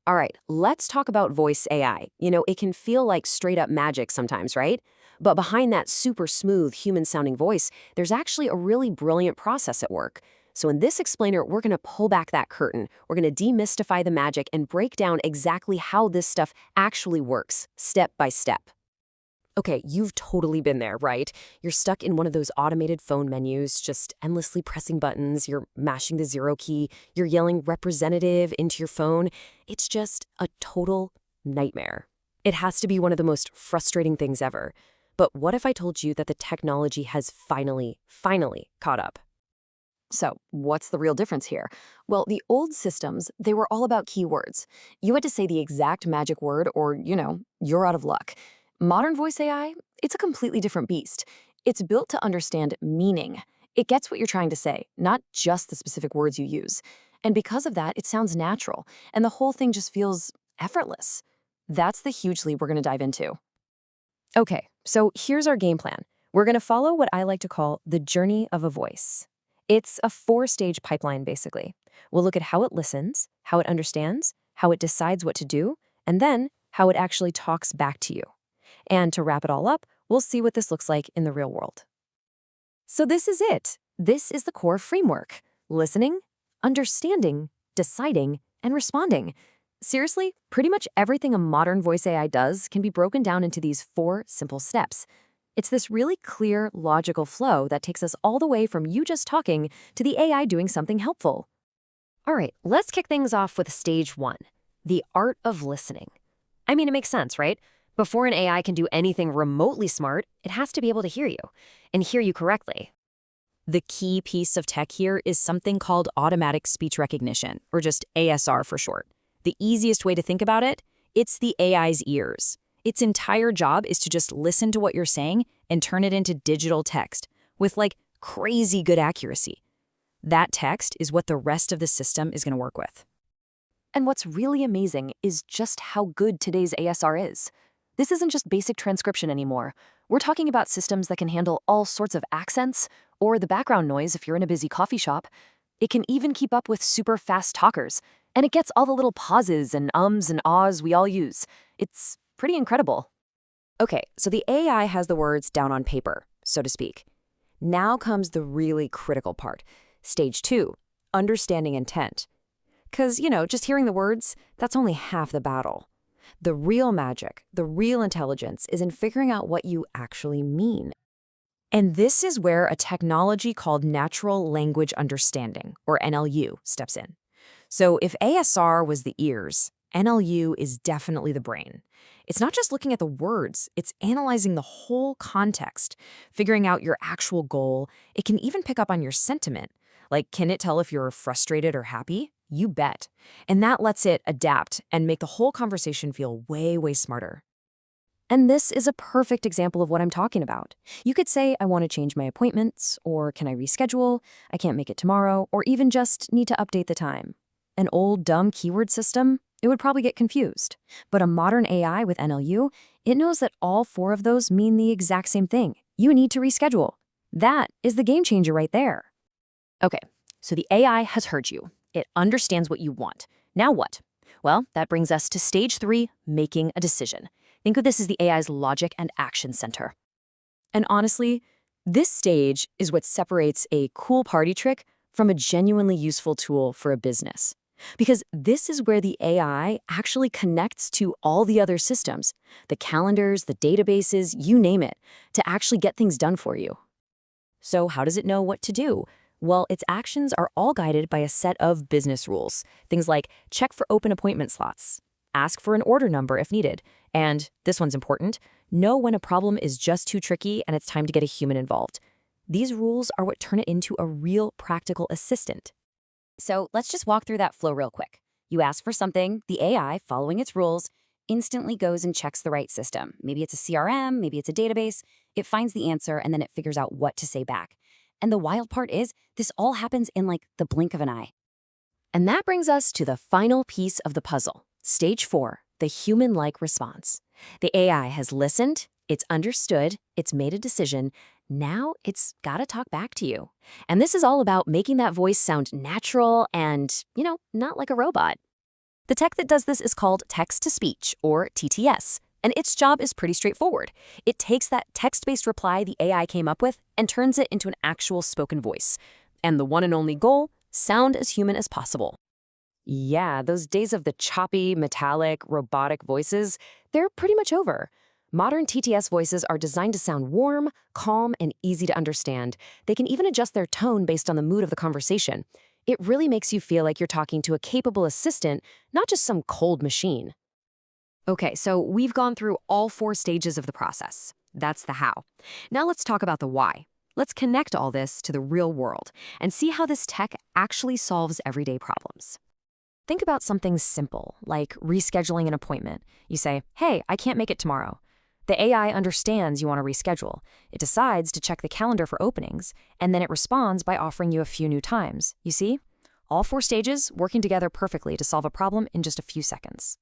All right, let's talk about voice AI. It can feel like straight up magic sometimes, right? But behind that super smooth human sounding voice, there's actually a really brilliant process at work. So in this explainer, we're going to pull back that curtain. We're going to demystify the magic and break down exactly how this stuff actually works, step by step. Okay, you've totally been there, right? You're stuck in one of those automated phone menus, just endlessly pressing buttons, you're mashing the zero key, you're yelling representative into your phone. It's just a total nightmare. It has to be one of the most frustrating things ever. But what if I told you that the technology has finally caught up? So, what's the real difference here? Well, the old systems, they were all about keywords. You had to say the exact magic word or, you're out of luck. Modern voice AI, it's a completely different beast. It's built to understand meaning. It gets what you're trying to say, not just the specific words you use. And because of that, it sounds natural, and the whole thing just feels effortless. That's the huge leap we're going to dive into. Okay, so here's our game plan. We're going to follow what I like to call the journey of a voice. It's a four-stage pipeline, basically. We'll look at how it listens, how it understands, how it decides what to do, and then how it actually talks back to you. And to wrap it all up, we'll see what this looks like in the real world. So this is it. This is the core framework. Listening, understanding, deciding, and responding. Seriously, pretty much everything a modern voice AI does can be broken down into these four simple steps. It's this really clear, logical flow that takes us all the way from you just talking to the AI doing something helpful. All right, let's kick things off with stage one, the art of listening. I mean, it makes sense, right? Before an AI can do anything remotely smart, it has to be able to hear you, and hear you correctly. The key piece of tech here is something called automatic speech recognition, or just ASR for short. The easiest way to think about it, it's the AI's ears. Its entire job is to just listen to what you're saying and turn it into digital text with like crazy good accuracy. That text is what the rest of the system is going to work with. And what's really amazing is just how good today's ASR is. This isn't just basic transcription anymore. We're talking about systems that can handle all sorts of accents or the background noise if you're in a busy coffee shop. It can even keep up with super fast talkers, and it gets all the little pauses and ums and ahs we all use. It's pretty incredible. Okay, so the AI has the words down on paper, so to speak. Now comes the really critical part. Stage two, understanding intent. Because, just hearing the words, that's only half the battle. The real magic, the real intelligence is in figuring out what you actually mean. And this is where a technology called natural language understanding, or NLU, steps in. So if ASR was the ears, NLU is definitely the brain. It's not just looking at the words, it's analyzing the whole context, figuring out your actual goal. It can even pick up on your sentiment. Like, can it tell if you're frustrated or happy? You bet. And that lets it adapt and make the whole conversation feel way smarter. And this is a perfect example of what I'm talking about. You could say, I want to change my appointments, or can I reschedule? I can't make it tomorrow, or even just need to update the time. An old, dumb keyword system, it would probably get confused. But a modern AI with NLU, it knows that all four of those mean the exact same thing. You need to reschedule. That is the game changer right there. Okay, so the AI has heard you. It understands what you want. Now what? Well, that brings us to stage three, making a decision. Think of this as the AI's logic and action center. And honestly, this stage is what separates a cool party trick from a genuinely useful tool for a business. Because this is where the AI actually connects to all the other systems, the calendars, the databases, you name it, to actually get things done for you. So how does it know what to do? Well, its actions are all guided by a set of business rules. Things like check for open appointment slots, ask for an order number if needed, and, this one's important, know when a problem is just too tricky and it's time to get a human involved. These rules are what turn it into a real practical assistant. So let's just walk through that flow real quick. You ask for something, the AI, following its rules, instantly goes and checks the right system. Maybe it's a CRM, maybe it's a database. It finds the answer and then it figures out what to say back. And the wild part is, this all happens in like the blink of an eye. And that brings us to the final piece of the puzzle, stage four, the human-like response. The AI has listened, it's understood, it's made a decision. Now it's gotta talk back to you. And this is all about making that voice sound natural and, not like a robot. The tech that does this is called text-to-speech, or TTS, and its job is pretty straightforward. It takes that text-based reply the AI came up with and turns it into an actual spoken voice. And the one and only goal? Sound as human as possible. Yeah, those days of the choppy, metallic, robotic voices, they're pretty much over. Modern TTS voices are designed to sound warm, calm, and easy to understand. They can even adjust their tone based on the mood of the conversation. It really makes you feel like you're talking to a capable assistant, not just some cold machine. Okay, so we've gone through all 4 stages of the process. That's the how. Now let's talk about the why. Let's connect all this to the real world and see how this tech actually solves everyday problems. Think about something simple, like rescheduling an appointment. You say, hey, I can't make it tomorrow. The AI understands you want to reschedule. It decides to check the calendar for openings, and then it responds by offering you a few new times. You see? All 4 stages working together perfectly to solve a problem in just a few seconds.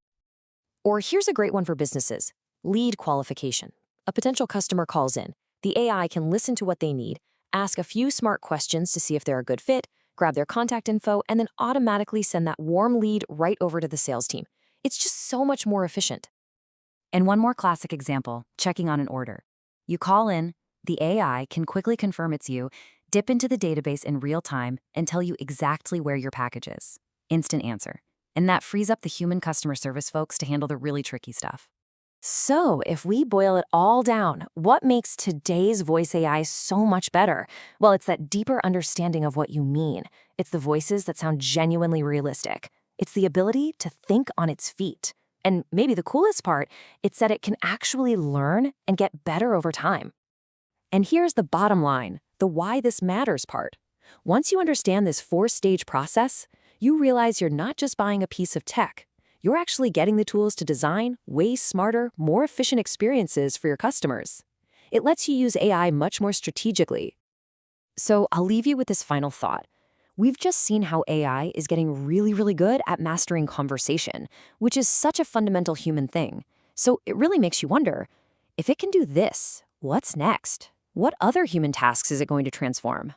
Or here's a great one for businesses: lead qualification. A potential customer calls in. The AI can listen to what they need, ask a few smart questions to see if they're a good fit, grab their contact info, and then automatically send that warm lead right over to the sales team. It's just so much more efficient. And one more classic example, checking on an order. You call in, the AI can quickly confirm it's you, dip into the database in real time, and tell you exactly where your package is. Instant answer. And that frees up the human customer service folks to handle the really tricky stuff. So, if we boil it all down, what makes today's voice AI so much better? Well, it's that deeper understanding of what you mean. It's the voices that sound genuinely realistic. It's the ability to think on its feet. And maybe the coolest part, it's that it can actually learn and get better over time. And here's the bottom line, the why this matters part. Once you understand this 4-stage process, you realize you're not just buying a piece of tech. You're actually getting the tools to design way smarter, more efficient experiences for your customers. It lets you use AI much more strategically. So I'll leave you with this final thought. We've just seen how AI is getting really good at mastering conversation, which is such a fundamental human thing. So it really makes you wonder, if it can do this, what's next? What other human tasks is it going to transform?